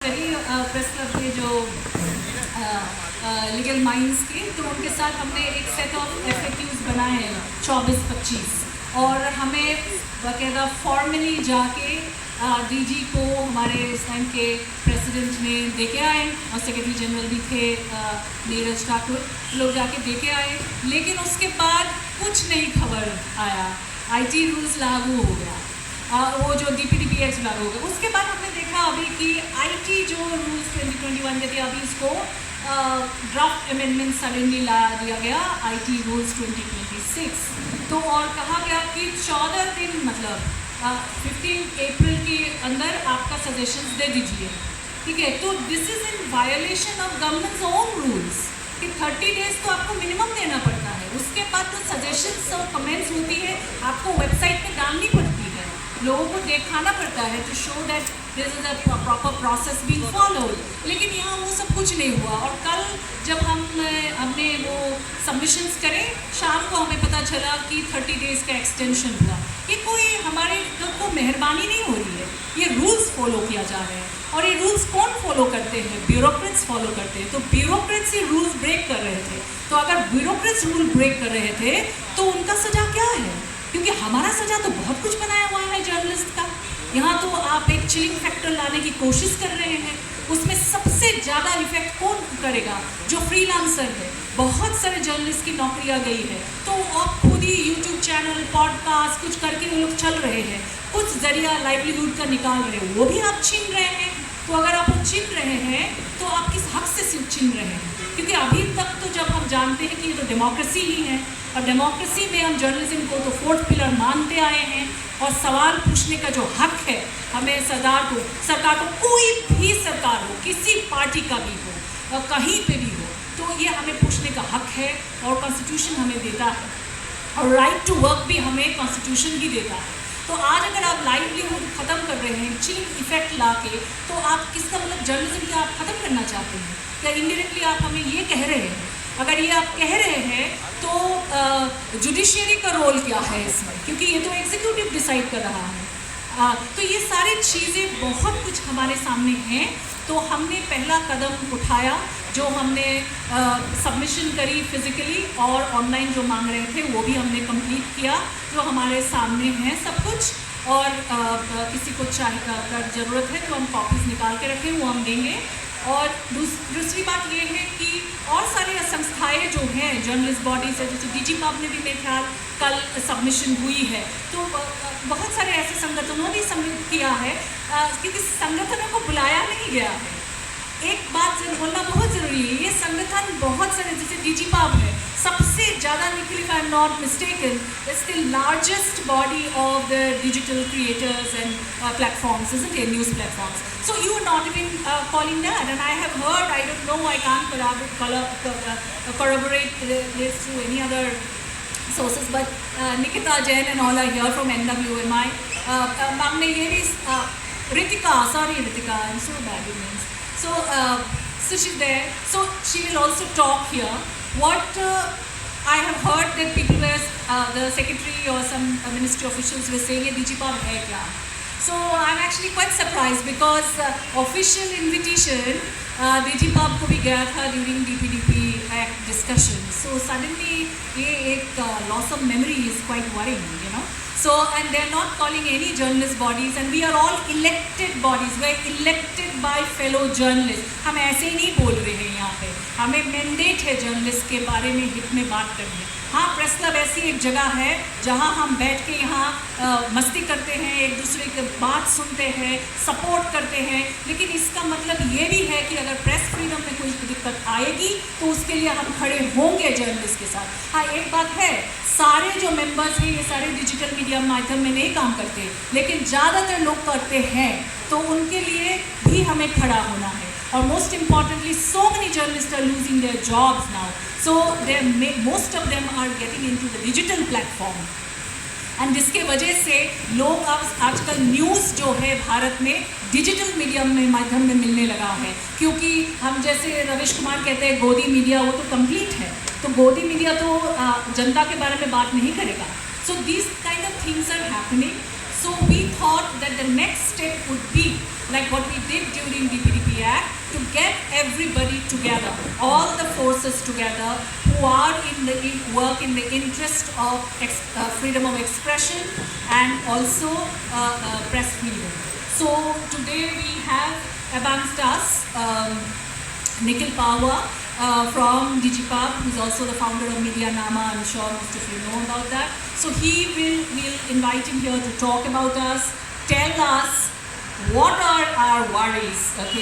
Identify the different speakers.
Speaker 1: Press club के जो legal minds के, तो उनके साथ हमने एक सेट ऑफ FAQs बनाए हैं 24-25, और हमें बाकायदा फॉर्मली जाके DG को हमारे इस टाइम के प्रेसिडेंट ने दे के आए, और सेक्रेटरी जनरल भी थे नीरज ठाकुर, लोग जाके दे के आए, लेकिन उसके बाद कुछ नहीं खबर आया। IT रूल्स लागू हो गया, वो जो DPDP एक्ट लागू हो गया। उसके बाद हमने देखा अभी कि IT जो रूल्स 2021 के थे, अभी इसको ड्राफ्ट अमेंडमेंट सडनली ला दिया गया IT रूल्स 2026। तो और कहा गया कि 14 दिन मतलब 15 अप्रैल के अंदर आपका सजेशंस दे दीजिए, ठीक है। तो this is in violation of governments own rules कि 30 डेज तो आपको मिनिमम देना पड़ता है। उसके बाद तो सजेशंस और कमेंट्स होती है, आपको वेबसाइट पे डालनी पड़ती है, लोगों को दिखाना पड़ता है to show that this is a proper process being followed. लेकिन यहाँ वो सब कुछ नहीं हुआ, और कल जब हमने वो सबमिशंस करे, शाम को हमें पता चला कि 30 डेज़ का एक्सटेंशन हुआ। ये कोई हमारे को मेहरबानी नहीं हो रही है, ये रूल्स फॉलो किया जा रहे हैं, और ये रूल्स कौन फॉलो करते हैं? ब्यूरोक्रेट्स फॉलो करते हैं। तो ब्यूरोक्रेट्स ही रूल्स ब्रेक कर रहे थे, तो अगर ब्यूरोक्रेट्स रूल ब्रेक कर रहे थे तो उनका सज़ा क्या है? क्योंकि हमारा सज़ा तो बहुत कुछ बनाया हुआ है जर्नलिस्ट का। यहाँ तो आप एक चिलिंग फैक्टर लाने की कोशिश कर रहे हैं, उसमें सबसे ज़्यादा इफेक्ट कौन करेगा? जो फ्रीलांसर है, बहुत सारे जर्नलिस्ट की नौकरियाँ गई है, तो आप खुद ही यूट्यूब चैनल, पॉडकास्ट कुछ करके वो लोग चल रहे हैं, कुछ जरिया लाइवलीहुड का निकाल रहे हैं, वो भी आप छीन रहे हैं। तो अगर आप वो छीन रहे हैं तो आप किस हक से छीन रहे हैं? क्योंकि अभी तक तो जब हम जानते हैं कि ये तो डेमोक्रेसी ही है, और डेमोक्रेसी में हम जर्नलिज्म को तो फोर्थ पिलर मानते आए हैं, और सवाल पूछने का जो हक है हमें सरकार को कोई भी सरकार हो, किसी पार्टी का भी हो, और कहीं पे भी हो, तो ये हमें पूछने का हक है, और कॉन्स्टिट्यूशन हमें देता है, और राइट टू वर्क भी हमें कॉन्स्टिट्यूशन ही देता है। तो आज अगर आप लाइवलीहुड ख़त्म कर रहे हैं चिलिंग इफेक्ट ला के, तो आप किसका मतलब जर्नलिज्म क्या आप ख़त्म करना चाहते हैं? क्या इनडायरेक्टली आप हमें ये कह रहे हैं? अगर ये आप कह रहे हैं तो जुडिशियरी का रोल क्या है इसमें? क्योंकि ये तो एग्जीक्यूटिव डिसाइड कर रहा है। तो ये सारी चीज़ें बहुत कुछ हमारे सामने हैं। तो हमने पहला कदम उठाया, जो हमने सबमिशन करी फिज़िकली, और ऑनलाइन जो मांग रहे थे वो भी हमने कंप्लीट किया, जो हमारे सामने हैं सब कुछ। और किसी को अगर ज़रूरत है तो हम कॉपीज़ निकाल के रखें, वो हम देंगे। और दूसरी बात ये है कि और सारी संस्थाएं जो हैं, जर्नलिस्ट बॉडीज़ है, जैसे DG PUB में भी मेरे ख्याल कल सबमिशन हुई है, तो बहुत सारे ऐसे संगठनों ने सबमिट किया है, क्योंकि संगठनों को बुलाया नहीं गया है। एक बात बोलना बहुत ज़रूरी है, ये संगठन बहुत सारे, जैसे DG PUB है, सबसे ज़्यादा निकली, if I am not mistaken, it's the largest body of the digital creators and platforms, isn't it? News platforms. So you are not even calling that, and I have heard, I don't know, I can't corroborate this through any other sources, but Nikita Jain and all are here from NWMI. हमने ये भी Ritika, I'm so bad with names. So she's there. So she will also talk here. What I have heard that people were, the secretary or some ministry officials were saying, DG PUB है क्या? So I'm actually quite surprised, because official invitation DG PUB को भी गया था during DPDP Act discussion. So suddenly ये एक loss of memory is quite worrying, you know. So, and they are not calling any journalist bodies, and we are all elected bodies. We are elected by fellow journalists. हम ऐसे ही नहीं बोल रहे हैं यहाँ पे, हमें मैंडेट है जर्नलिस्ट के बारे में हित में बात करनी। हाँ, प्रेस क्लब ऐसी एक जगह है जहाँ हम बैठ के यहाँ मस्ती करते हैं, एक दूसरे की बात सुनते हैं, सपोर्ट करते हैं, लेकिन इसका मतलब ये भी है कि अगर प्रेस फ्रीडम में कोई दिक्कत आएगी तो उसके लिए हम खड़े होंगे जर्नलिस्ट के साथ। हाँ, एक बात है, सारे जो मेंबर्स हैं ये सारे डिजिटल मीडिया माध्यम में नहीं काम करते, लेकिन ज़्यादातर लोग करते हैं, तो उनके लिए भी हमें खड़ा होना है। और most importantly, so many journalist are losing their jobs now, so most of them are getting into the digital platform, and जिसके वजह से लोग अब आजकल न्यूज़ जो है भारत में डिजिटल मीडियम में माध्यम में मिलने लगा है। क्योंकि हम जैसे रविश कुमार कहते हैं गोदी मीडिया, वो तो कंप्लीट है, तो गोदी मीडिया तो जनता के बारे में बात नहीं करेगा। So these kind of things are happening. So we thought that the next step would be like what we did during DPDP get everybody together, all the forces together who are work in the interest of freedom of expression and also press freedom. So today we have amongst us Nikhil Pahwa from DigiPub, who is also the founder of Medianama. I'm sure most of you know about that. So we'll invite him here to talk about us, tell us what are our worries. Okay.